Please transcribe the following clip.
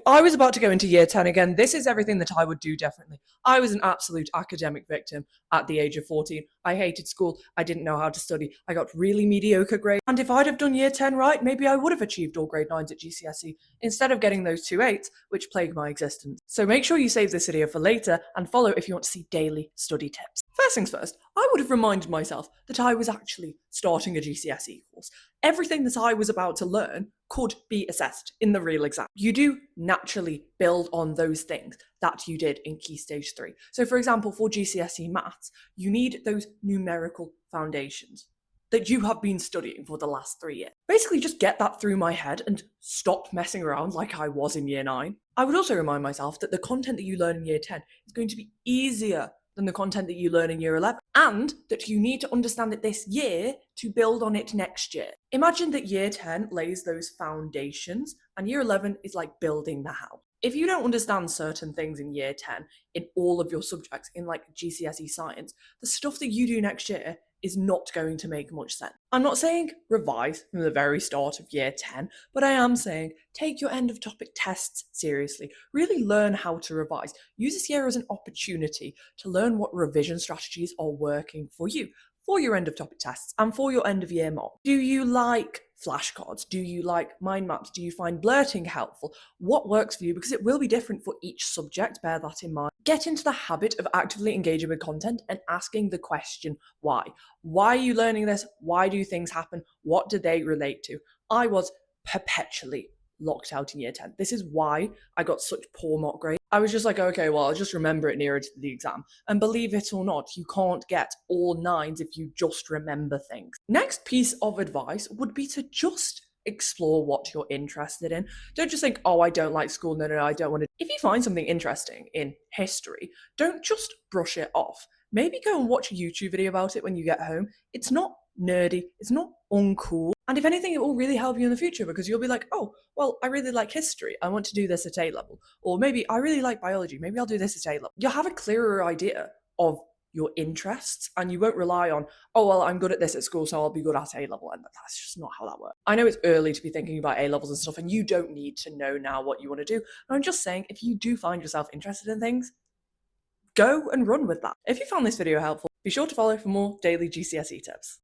I was about to go into year 10 again. This is everything that I would do differently. I was an absolute academic victim at the age of 14. I hated school. I didn't know how to study. I got really mediocre grades. And if I'd have done year 10 right, maybe I would have achieved all grade 9s at GCSE instead of getting those 2 8s, which plague my existence. So make sure you save this video for later and follow if you want to see daily study tips. First things first, I would have reminded myself that I was actually starting a GCSE course. Everything that I was about to learn could be assessed in the real exam. You do naturally build on those things that you did in Key Stage 3. So for example, for GCSE maths, you need those numerical foundations that you have been studying for the last 3 years. Basically just get that through my head and stop messing around like I was in year 9. I would also remind myself that the content that you learn in year 10 is going to be easier than the content that you learn in year 11, and that you need to understand it this year to build on it next year. Imagine that year 10 lays those foundations and year 11 is like building the house. If you don't understand certain things in year 10 in all of your subjects in like GCSE science, the stuff that you do next year is not going to make much sense. I'm not saying revise from the very start of year 10, but I am saying take your end of topic tests seriously. Really learn how to revise. Use this year as an opportunity to learn what revision strategies are working for you, for your end of topic tests and for your end of year mock. Do you like flashcards? Do you like mind maps? Do you find blurting helpful? What works for you? Because it will be different for each subject, bear that in mind. Get into the habit of actively engaging with content and asking the question, why? Why are you learning this? Why do things happen? What do they relate to? I was perpetually locked out in year 10. This is why I got such poor mock grades. I was just like, okay, well, I'll just remember it nearer to the exam. And believe it or not, you can't get all 9s if you just remember things. Next piece of advice would be to just explore what you're interested in. Don't just think, oh, I don't like school. No, I don't want to. If you find something interesting in history, don't just brush it off. Maybe go and watch a YouTube video about it when you get home. It's not nerdy, it's not uncool. And if anything, it will really help you in the future because you'll be like, oh, well, I really like history. I want to do this at A level. Or maybe I really like biology. Maybe I'll do this at A level. You'll have a clearer idea of your interests and you won't rely on, oh, well, I'm good at this at school, so I'll be good at A level. And that's just not how that works. I know it's early to be thinking about A levels and stuff, and you don't need to know now what you want to do. And I'm just saying, if you do find yourself interested in things, go and run with that. If you found this video helpful, be sure to follow for more daily GCSE tips.